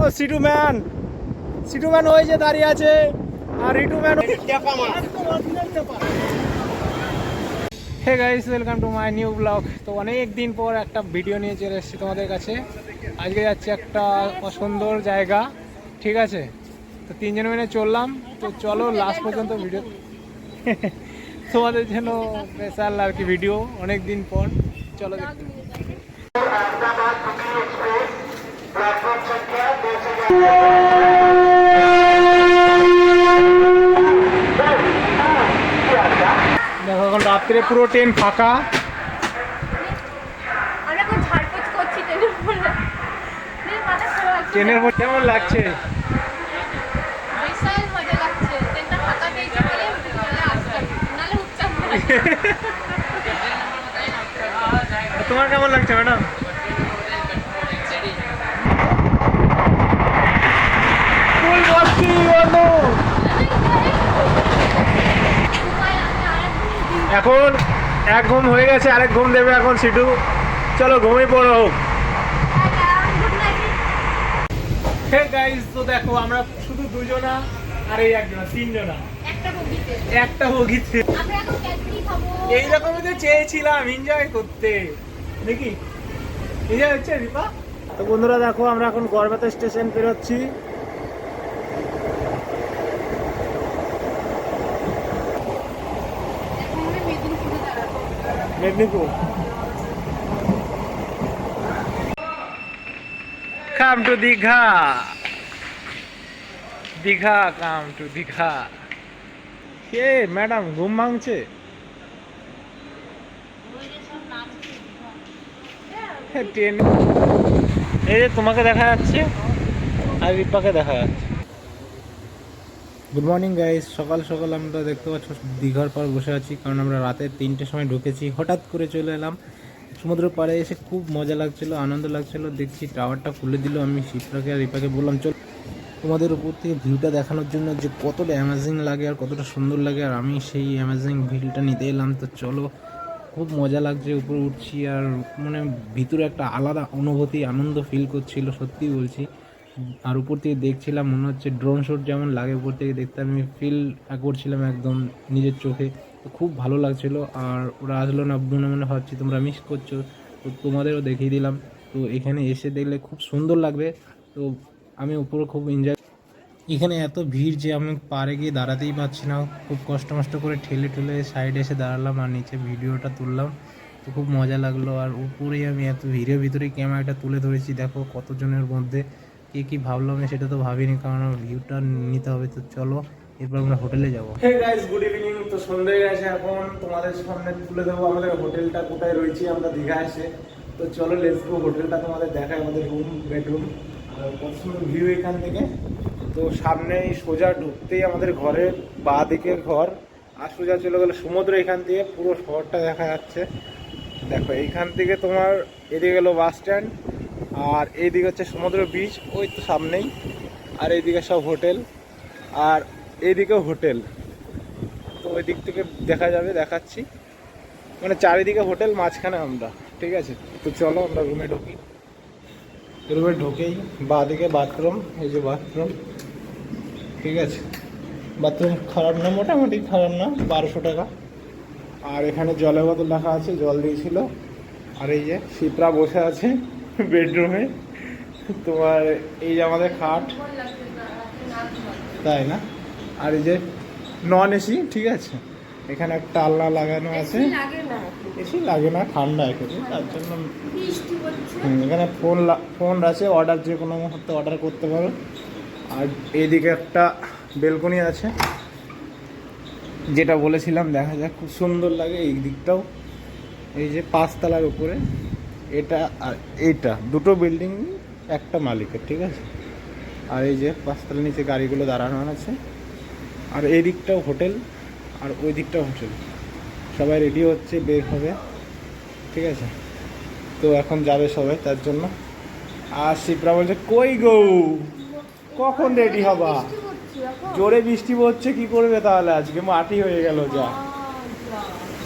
ও সিটু man ওই যে দাঁড়িয়ে আছে, আর রিটু ম্যান। Hey guys, welcome to my new blog. তো অনেক দিন পর একটা ভিডিও নিয়ে চলে এসেছি তোমাদের কাছে। আজকে যাচ্ছি একটা সুন্দর জায়গা, ঠিক আছে? তো তিনজন মিলে চললাম। তো চলো লাস্ট পর্যন্ত ভিডিও তোমাদের জন্য স্পেশাল আর কি ভিডিও, অনেক দিন পর। চলো দেখতে। দেখো এখন রাত্রে পুরো ট্রেন ফাঁকা। ট্রেনের মধ্যে কেমন লাগছে? তোমার কেমন লাগছে ম্যাডাম? এখন এক ঘুম হয়ে গেছে, আরেক ঘুম দেবে এখন সিটু। চলো ঘুমিয়ে পড়ো। হে গাইস, তো দেখো আমরা শুধু দুজনা আর এই একজনা, তিনজনা একটা বগিতে। এইরকমই তো চেয়েছিলাম এনজয় করতে, নাকি? এনজয় হচ্ছে রিপা? তো বন্ধুরা দেখো, আমরা এখন গড়বেতা স্টেশন পেরোচ্ছি। Medinipur. Come to Digha, come to Digha. কে ম্যাডাম ঘুম ভাঙছে? ট্রেন এই যে তোমাকে দেখা যাচ্ছে আর রিপাকে দেখা যাচ্ছে। গুড মর্নিং গাইস, সকাল সকাল আমরা দেখতে পাচ্ছ দীঘার পাড় বসে আছি, কারণ আমরা রাতে 3টের সময় ঢুকেছি। হঠাৎ করে চলে এলাম সমুদ্র পাড়ে, এসে খুব মজা লাগছিল, আনন্দ লাগছিল। দেখছি টাওয়ারটা খুলে দিল। আমি শিপ্রাকে আর রিপাকে বললাম চল তোমাদের উপর থেকে ভিউটা দেখানোর জন্য, যে কতটা অ্যামেজিং লাগে আর কতটা সুন্দর লাগে। আর আমি সেই অ্যামেজিং ভিউটা নিতে এলাম। তো চলো, খুব মজা লাগছে, উপরে উঠছি আর মানে ভিতরে একটা আলাদা অনুভূতি, আনন্দ ফিল করছিল, সত্যি বলছি। আর উপর থেকে দেখছিলাম, মনে হচ্ছে ড্রোন শ্যুট যেমন লাগে উপর থেকে দেখতে, আমি ফিল করছিলাম একদম নিজের চোখে। তো খুব ভালো লাগছিল। আর ওরা আসলো না, মনে মনে ভাবছি তোমরা মিস করছো, তো তোমাদেরও দেখিয়ে দিলাম। তো এখানে এসে দেখলে খুব সুন্দর লাগবে। তো আমি উপরে খুব এনজয়। এখানে এত ভিড় যে আমি পাড়ে গিয়ে দাঁড়াতেই পারছি না, খুব কষ্ট করে ঠেলে সাইডে এসে দাঁড়ালাম আর নিচে ভিডিওটা তুললাম। তো খুব মজা লাগলো। আর উপরেই আমি এত ভিড়ের ভিতরেই ক্যামেরাটা তুলে ধরেছি। দেখো কতজনের মধ্যে কে কী ভাবলো আমি সেটা তো ভাবিনি, কারণ ভিউটা নিতে হবে। তো চলো এরপর আমরা হোটেলে যাবো। Hey guys, good evening. তো সন্ধ্যে গেছে, এখন তোমাদের সামনে তুলে দেবো আমাদের হোটেলটা কোথায় রয়েছি আমরা দীঘা এসে। তো চলো লেটস গো, হোটেলটা তোমাদের দেখায়, আমাদের বেডরুম আর কত সুন্দর ভিউ এখান থেকে। তো সামনেই সোজা ঢুকতেই আমাদের ঘরের বাঁ দিকের ঘর, আর সোজা চলে গেলে সমুদ্র। এখান থেকে পুরো শহরটা দেখা যাচ্ছে। দেখো এইখান থেকে তোমার এদিকে গেলো বাস স্ট্যান্ড, আর এইদিকে হচ্ছে সমুদ্র বিচ, ওই তো সামনেই। আর এইদিকে সব হোটেল, আর এইদিকেও হোটেল। তো ওই দিক থেকে দেখা যাবে, দেখাচ্ছি। মানে চারিদিকে হোটেল, মাঝখানে আমরা, ঠিক আছে? তো চলো আমরা রুমে ঢুকি। রুমে ঢুকেই বাঁ দিকে বাথরুম, এই যে বাথরুম, ঠিক আছে? বাথরুম খারাপ না, মোটামুটি খারাপ না, 1200 টাকা। আর এখানে জলের বোতল রাখা আছে, জল দিয়েছিল। আর এই যে শিপ্রা বসে আছে বেডরুমে। তোমার এই যে আমাদের খাট, তাই না? আর এই যে নন এসি, ঠিক আছে? এখানে একটা আলনা লাগানো আছে। এসি লাগে না, ঠান্ডা এখানে, তার জন্য। এখানে ফোন আছে, অর্ডার যে কোনো মুহূর্তে অর্ডার করতে পারো। আর এইদিকে একটা বেলকনি আছে, যেটা বলেছিলাম, দেখা যাক, খুব সুন্দর লাগে এই দিকটাও। এই যে 5 তলার উপরে এটা, আর এইটা দুটো বিল্ডিং একটা মালিকের, ঠিক আছে? আর এই যে 5 তলার নিচে গাড়িগুলো দাঁড়ানো আছে। আর এই দিকটাও হোটেল, আর ওই দিকটাও হোটেল। সবাই রেডি হচ্ছে, বের হবে, ঠিক আছে? তো এখন যাবে সবাই, তার জন্য। আর শিপ্রা বলছে কই গো, কখন রেডি হবা? জোরে বৃষ্টি পড়ছে, কি করবে তাহলে? আজকে মাটি হয়ে গেল যা,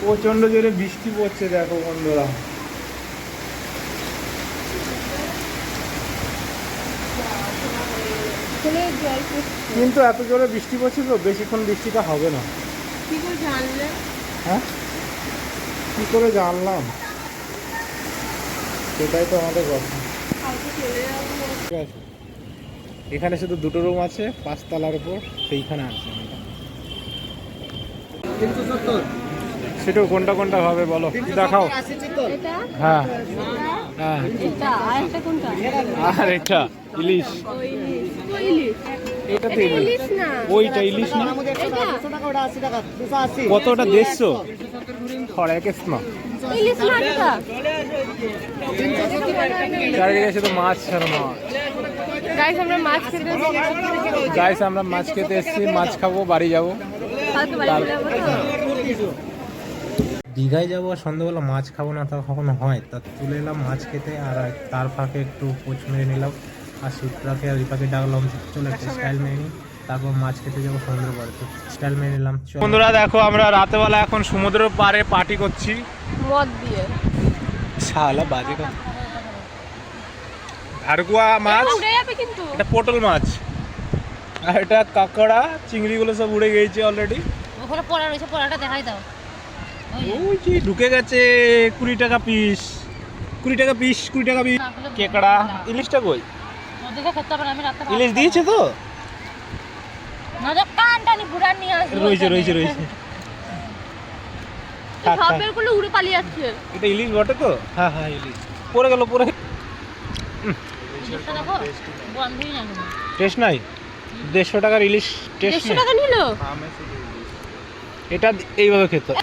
প্রচন্ড জোরে বৃষ্টি পড়ছে। দেখো বন্ধুরা, এখনো জল পড়ছে। কিন্তু এত জোরে বৃষ্টি পড়ছে তো, বেশিক্ষণ বৃষ্টিটা হবে না। কি করে জানলে? হ্যাঁ, কি করে জানলাম, সেটাই তো আমাদের কথা। কালকে চলে যাবো। ঠিক আছে, এখানে শুধু দুটো রুম আছে, 5 তলার উপর, সেইখানে আছে। 370 সেটা কোনটা কোনটা হবে বলো, দেখাও। এটা হ্যাঁ হ্যাঁ, এটা আর একটা কোনটা? আর এটা ইলিশ, ওই ইলিশ। ওই ইলিশ। এটা তো এটা ইলিশ, ইলিশ না। ওইটা ইলিশ না। এটা কত ওটা 150? খড়া কেস না, ইলিশ মাছ এটা। চারিদিকে শুধু মাছ ছাড়া মাছ। গাইস আমরা মাছ খেতে এসেছি। গাইস আমরা মাছ খেতে এসেছি, মাছ খাবো, বাড়ি যাবো। কালকে বাড়ি যাবো তো। দীঘায় যাবো আর সন্ধ্যাবেলা মাছ খাবো না, তা কখনো হয়? তা চলে এলাম মাছ খেতে, আর তার ফাঁকে একটু পোচ মেরে নিলাম, আর শিবরাকে আর রিপাকে ডাকলাম, চলে একটা স্টাইল মেরে নিই, তারপর মাছ খেতে যাবো সমুদ্র পাড়ে। তো স্টাইল মেরে নিলাম। বন্ধুরা দেখো, আমরা রাতেবেলা এখন সমুদ্র পাড়ে পার্টি করছি মদ দিয়ে। শালা বাজে কথা। ভারগুয়া মাছ, উড়ে যাবে কিন্তু। এটা পটল মাছ, আর এটা কাঁকড়া, চিংড়িগুলো সব উড়ে গেছে অলরেডি। ওখানে পড়া রয়েছে, পড়াটা দেখাই দাও। ওই যে ঢুকে গেছে 20 টাকা পিস, 20 টাকা পিস, 20 টাকা পিস। কেকড়া, ইলিশটা কই? ওদিকে খেতে হবে না, আমি রাতে ইলিশ দিয়েছে তো? না যে কানটানি বুড়া নিয়ে আসবে। রয়েছে রয়েছে রয়েছে। থাক, থাক। সবের গুলো উড়ে পালিয়ে যাচ্ছে। এটা ইলিশ বটে তো? হ্যাঁ হ্যাঁ, ইলিশ পড়ে গেল, পড়ে। ইলিশটা দেখো, বন্ধই না কোনো। টেস্ট নাই? 150 টাকার ইলিশ টেস্ট 150 নেই। টাকা নিল। এটা এইভাবে খেতে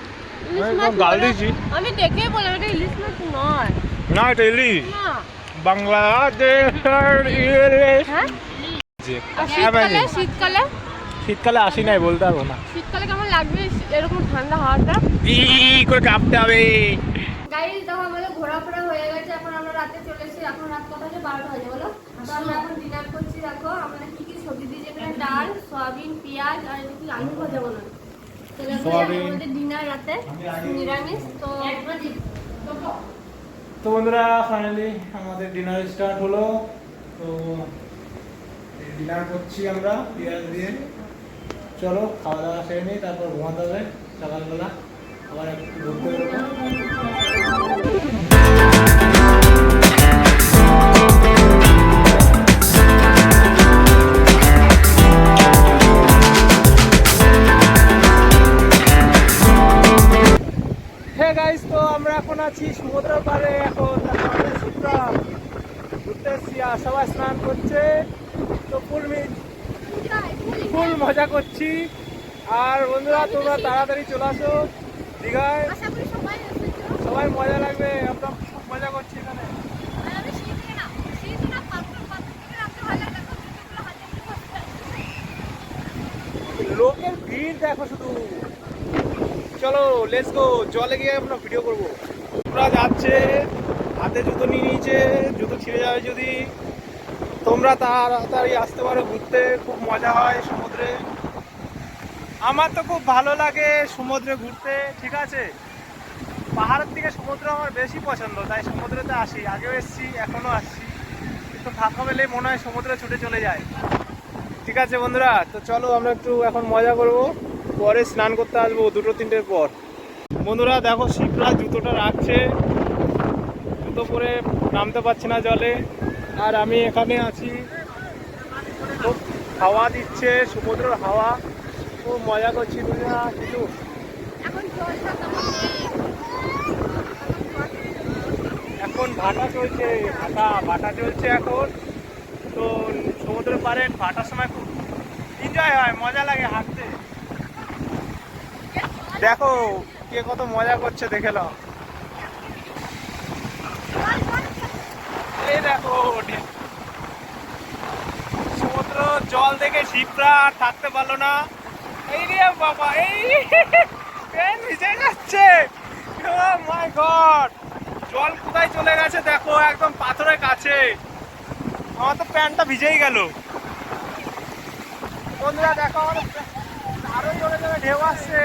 ইলিশ আমি মাছ গাল বলে- দিয়েছি। আমি দেখে বললাম এটা ইলিশ মাছ নয়। না, এটা ইলিশ, না। বাংলাদেশের ইলিশ। হ্যাঁ? যে আর শীতকালে শীতকালে শীতকালে আসি নাই, বলতে পারবো না। শীতকালে কেমন লাগবে এরকম ঠান্ডা হাওয়াটা? ই করে কাঁপতে হবে। গাইস দেখো আমাদের ঘোরাফেরা হয়ে গেছে, এখন আমরা রাতে চলে এসেছি। এখন রাত কটা বাজে? 12টা বাজে বলো। তো আমরা এখন ডিনার করছি। দেখো আমাদের কি কি সবজি দিয়েছে এখানে, ডাল, সয়াবিন, পেঁয়াজ আর এটা কি আলু ভাজা বানানো। তো দেখো সয়াবিন। আমাদের ডিনার রাতে নিরামিষ। তো তো বন্ধুরা, ফাইনালি আমাদের ডিনার স্টার্ট হলো। তো ডিনার করছি আমরা পেঁয়াজ দিয়ে। চলো খাওয়া দাওয়া সেরে নিই, তারপর ঘুমাতে হবে। সকালবেলা আবার একটু ঘুরতে বেরোবো। হ্যাঁ গাইস, তো আমরা এখন আছি সমুদ্র পাড়ে। এখন ঘুরতে এসছি, আর সবাই স্নান করছে, তো ফুল মজা করছি। আর বন্ধুরা, তোমরা তাড়াতাড়ি চলে আসো দীঘায়, সবাই মজা লাগবে। আমরা খুব মজা করছি এখানে। লোকের ভিড় দেখো শুধু। চলো লেটস গো, জলে গিয়ে আমরা ভিডিও করবো। তোমরা যাচ্ছে, হাতে জুতো নিয়ে নিয়েছে, জুতো ছিঁড়ে যাবে যদি। তোমরা তাড়াতাড়ি আসতে পারো ঘুরতে, খুব মজা হয় সমুদ্রে। আমার তো খুব ভালো লাগে সমুদ্রে ঘুরতে, ঠিক আছে। পাহাড়ের থেকে সমুদ্র আমার বেশি পছন্দ, তাই সমুদ্রেতে আসি। আগেও এসছি, এখনো আসছি, কিন্তু ফাঁকা পেলে মনে হয় সমুদ্রে ছুটে চলে যায়। ঠিক আছে বন্ধুরা, তো চলো আমরা একটু এখন মজা করব, পরে স্নান করতে আসবো 2-3টের পর। বন্ধুরা দেখো, শিবরা জুতোটা রাখছে, জুতো পরে নামতে পারছে না জলে, আর আমি এখানে আছি। খুব হাওয়া দিচ্ছে, সমুদ্রের হাওয়া, খুব মজা করছি দুজনা। কিন্তু এখন ভাটা চলছে, ভাটা চলছে এখন। তো সমুদ্রের পাড়ে ভাটার সময় খুব এনজয় হয়, মজা লাগে হাঁটতে। দেখো কে কত মজা করছে, দেখে নাও। এই দেখো সমুদ্র জল দেখে শিবরা আর থাকতে পারলো না। এই রে বাবা, এই ভিজে যাচ্ছে। Oh my God! জল কোথায় চলে গেছে দেখো, একদম পাথরের কাছে। আমার তো প্যান্টটা ভিজেই গেল। বন্ধুরা দেখো, আরো জোরে জোরে ঢেউ আসছে।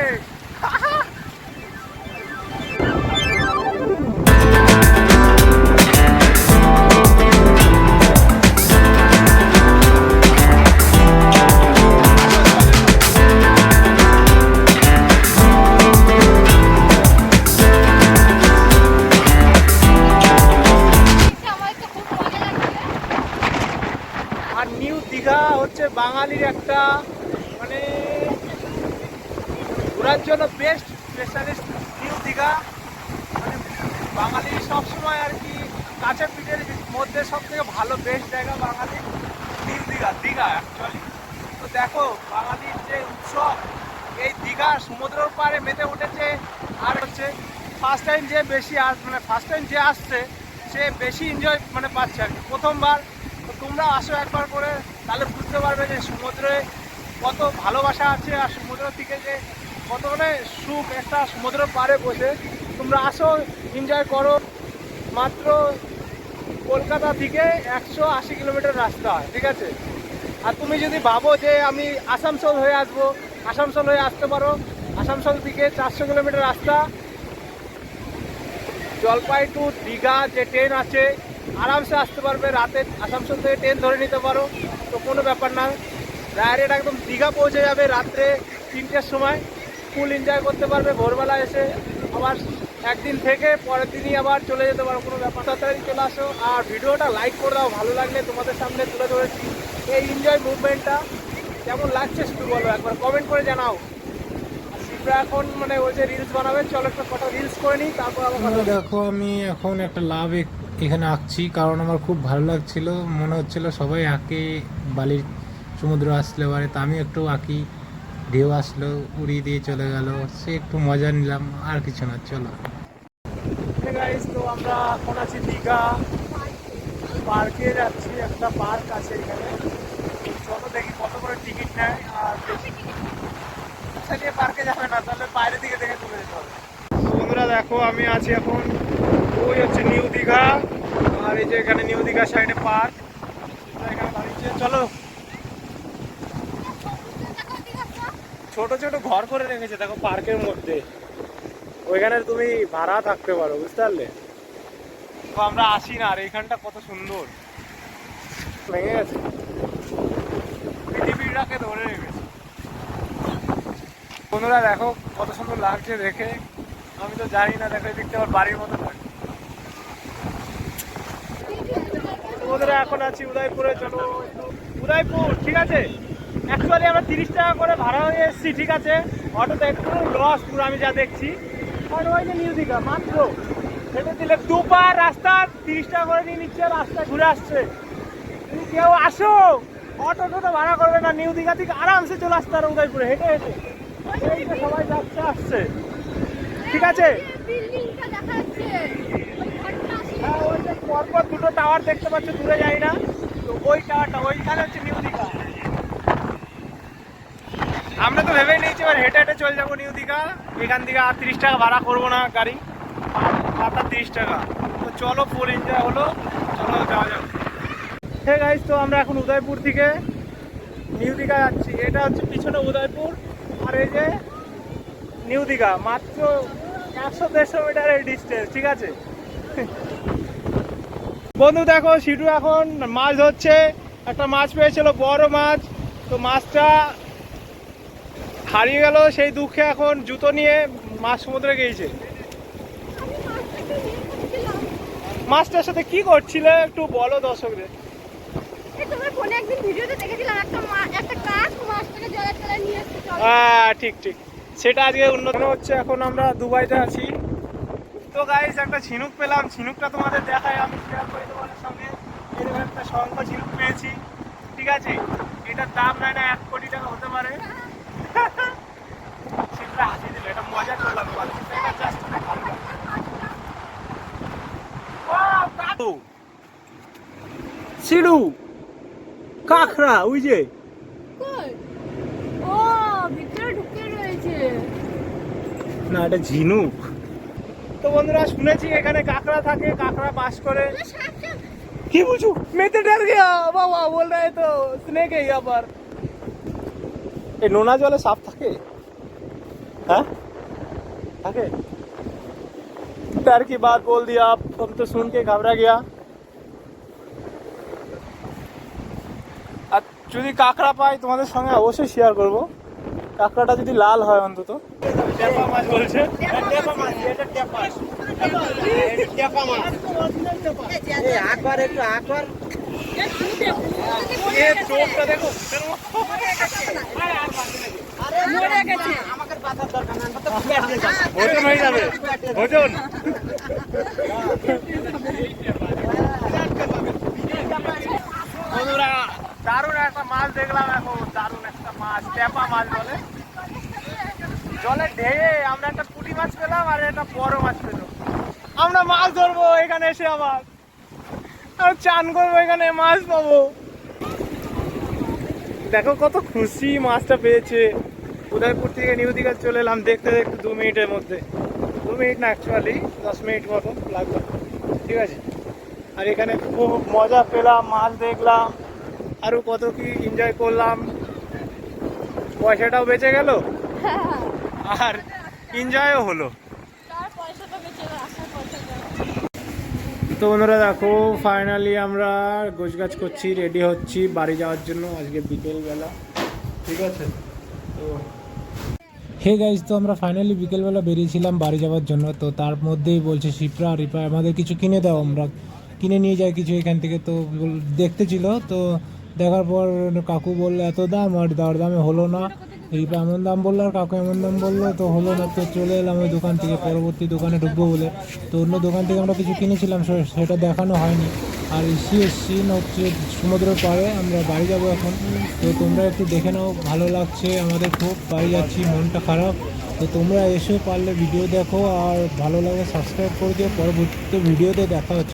আর নিউ দীঘা হচ্ছে বাঙালির একটা মানে ঘোরার জন্য বেস্ট স্পেশালিস্ট নিউ দীঘা। মানে বাঙালি সবসময় আর কি কাছের পিঠের মধ্যে সব থেকে ভালো বেস্ট জায়গা বাঙালি নিউ দীঘা, দীঘা অ্যাকচুয়ালি। তো দেখো বাঙালির যে উৎসব এই দীঘা সমুদ্রের পাড়ে মেতে উঠেছে। আর হচ্ছে ফার্স্ট টাইম যে বেশি মানে ফার্স্ট টাইম যে আসছে সে বেশি এনজয় মানে পাচ্ছে আর কি প্রথমবার। তো তোমরা আসো একবার করে, তাহলে বুঝতে পারবে যে সমুদ্রে কত ভালোবাসা আছে আর সমুদ্র থেকে যে কত মানে সুখ একটা সমুদ্রের পাড়ে বসে। তোমরা আসো, এনজয় করো। মাত্র কলকাতা থেকে 180 কিলোমিটার রাস্তা, ঠিক আছে। আর তুমি যদি ভাবো যে আমি আসানসোল হয়ে আসবো, আসানসোল হয়ে আসতে পারো। আসানসোল থেকে 400 কিলোমিটার রাস্তা। জলপাই টু দীঘা যে ট্রেন আছে আরামসে আসতে পারবে। রাতে আসানসোল থেকে ট্রেন ধরে নিতে পারো, তো কোনো ব্যাপার না। ডাইরেক্ট একদম দীঘা পৌঁছে যাবে রাত্রে 3টের সময়। ফুল এনজয় করতে পারবে। ভোরবেলা এসে আবার একদিন থেকে পরের দিনই আবার চলে যেতে পারো, কোনো ব্যাপার। তাড়াতাড়ি চলে আসো আর ভিডিওটা লাইক করে দাও। ভালো লাগলে তোমাদের সামনে তুলে ধরেছি এই এনজয় মুভমেন্টটা। কেমন লাগছে শুধু বলো, একবার কমেন্ট করে জানাও। শিবরা এখন মানে ওই যে রিলস বানাবে, চলো একটা ফটো রিলস করে নিই, তারপর আবার দেখো আমি এখন একটা লাভ এখানে আঁকছি, কারণ আমার খুব ভালো লাগছিল। মনে হচ্ছিল সবাই আঁকে বালির সমুদ্র আসলে পারে, তা আমি একটু আঁকি। ঢেউ আসলো, উড়িয়ে দিয়ে চলে গেল, সে একটু মজা নিলাম, আর কিছু না। চলো তো আমরা এখন আছি দীঘা পার্কে যাচ্ছি। একটা পার্ক আছে এখানে, চলো দেখি কত করে টিকিট নেয়। আর আচ্ছা পার্কে যাবে না, তাহলে বাইরে দিকে দেখে চলে যেতে হবে। বন্ধুরা দেখো আমি আছি এখন, ওই হচ্ছে নিউ দীঘা। আর এই যে এখানে নিউ দীঘা সাইডে পার্ক, এখানে দাঁড়িয়েছে। চলো, ছোট ছোট ঘর করে রেখেছে দেখো পার্কের মধ্যে, ওইখানে তুমি ভাড়া থাকতে পারো, বুঝতে পারলে। তো আমরা আসি না, আর এইখানটা কত সুন্দর ভেঙে গেছে, পৃথিবীটাকে ধরে রেখেছে। বন্ধুরা দেখো কত সুন্দর লাগছে দেখে। আমি তো জানি না, দেখো দেখতে আমার বাড়ির মতো লাগে। বন্ধুরা এখন আছি উদয়পুরে। চলো উদয়পুর, ঠিক আছে। অ্যাকচুয়ালি আমরা 30 টাকা করে ভাড়া হয়ে এসেছি, ঠিক আছে। অটোতে একটু লস পুরো আমি যা দেখছি। আর ওই যে নিউ দীঘা মাত্র হেঁটে দিলে দুপার রাস্তা 30 টাকা করে নিয়ে নিচ্ছে, রাস্তা ঘুরে আসছে। যদি কেউ আসো অটো টোটো ভাড়া করবে না, নিউ দীঘা থেকে আরামসে চলে আসতে পারো উদয়পুরে হেঁটে হেঁটে। এই যে সবাই যাচ্ছে আসছে, ঠিক আছে। হ্যাঁ, ওই যে পরপর দুটো টাওয়ার দেখতে পাচ্ছ দূরে, যাই না তো ওই টাওয়ারটা, ওইখানে হচ্ছে নিউ দীঘা। আমরা তো ভেবেই নিয়েছি এবার হেঁটে হেঁটে চলে যাবো নিউ দীঘা। এখান থেকে আর 30 টাকা ভাড়া করবো না গাড়ি, মাত্র 30 টাকা। তো চলো ফুল এনজয় হলো, চলো যাওয়া যাবে। হ্যাঁ গাইস, তো আমরা এখন উদয়পুর থেকে নিউ দীঘা যাচ্ছি। এটা হচ্ছে পিছনে উদয়পুর, আর এই যে নিউ দীঘা। মাত্র 100-150 মিটারের ডিস্টেন্স, ঠিক আছে। বন্ধু দেখো সিটু এখন মাছ ধরছে। একটা মাছ পেয়েছিল, বড় মাছ। তো মাছটা হারিয়ে গেল, সেই দুঃখে এখন জুতো নিয়ে মাছ সমুদ্রে গিয়েছে। মাছটার সাথে কি করছিলে একটু বলো দর্শকদের। হ্যাঁ ঠিক ঠিক, সেটা আজকে উন্নত হচ্ছে। এখন আমরা দুবাইতে আছি। তো গাইস একটা ঝিনুক পেলাম, ঝিনুকটা তোমাদের দেখাই, আমি শেয়ার করি তোমাদের সঙ্গে। এরকম একটা শঙ্খ ঝিনুক পেয়েছি, ঠিক আছে। এটার দাম নাই না 1 কোটি টাকা হতে পারে। সেটা হাসি দিল, এটা মজা করলাম। সিডু কাঁকড়া, ওই যে না, এটা ঝিনুক। তো বন্ধুরা শুনেছি এখানে কাঁকড়া থাকে, কাঁকড়া বাস করে। কি বলছো, মেতে ডর গিয়া বাবা, বল রে তো স্নেক है यहाँ पर। এই নোনা জলে সাপ থাকে? হ্যাঁ থাকে। डर की बात बोल दिया आप, हम तो सुन के घबरा गया। আর যদি কাঁকড়া পাই তোমাদের সঙ্গে অবশ্যই শেয়ার করব। কাঁকড়াটা যদি লাল হয় অন্তত। টেপা মাছ বলছে, টেপা মাছ, এটা টেপা, টেপা মাছ। এই আকবার একটু আকবার, চোখটা দেখো ওজন হয়ে যাবে ওজন বন্ধুরা দারুণ একটা মাছ দেখলাম এখন দারুণ একটা মাছ ট্যাপা মাছ বলে জলে ঢেয়ে আমরা একটা পুঁটি মাছ পেলাম আর একটা বড় মাছ পেলাম আমরা মাছ ধরবো এখানে এসে আবার আর চান করবো এখানে মাছ পাবো দেখো কত খুশি মাছটা পেয়েছে উদয়পুর থেকে নিউ দীঘা চলে এলাম দেখতে দেখতে 2 মিনিটের মধ্যে 2 মিনিট না অ্যাকচুয়ালি 10 মিনিট মতো লাগবে ঠিক আছে আর এখানে খুব মজা পেলাম মাছ দেখলাম আরও কত কি এনজয় করলাম পয়সাটাও বেঁচে গেল আর এনজয়ও হলো তো বন্ধুরা দেখো ফাইনালি আমরা গোছগাছ করছি রেডি হচ্ছি বাড়ি যাওয়ার জন্য আজকে বিকেলবেলা ঠিক আছে তো হে গাইজ তো আমরা ফাইনালি বিকেলবেলা বেরিয়েছিলাম বাড়ি যাওয়ার জন্য তো তার মধ্যেই বলছে শিপ্রা রিপা আমাদের কিছু কিনে দাও আমরা কিনে নিয়ে যাই কিছু এখান থেকে তো দেখতে ছিল তো দেখার পর কাকু বললো এত দাম আর দর দামে হলো না রিপা এমন দাম বললো আর কাকু এমন দাম বললো তো হলো না তো চলে এলাম ওই দোকান থেকে পরবর্তী দোকানে ঢুকবো বলে তো অন্য দোকান থেকে আমরা কিছু কিনেছিলাম সেটা দেখানো হয়নি আর সিন হচ্ছে সমুদ্রের পাড়ে আমরা বাড়ি যাবো এখন তো তোমরা একটু দেখে নাও ভালো লাগছে আমাদের খুব বাড়ি যাচ্ছি মনটা খারাপ তো তোমরা এসে পারলে ভিডিও দেখো আর ভালো লাগে সাবস্ক্রাইব করে দিও পরবর্তী ভিডিওতে দেখা হচ্ছে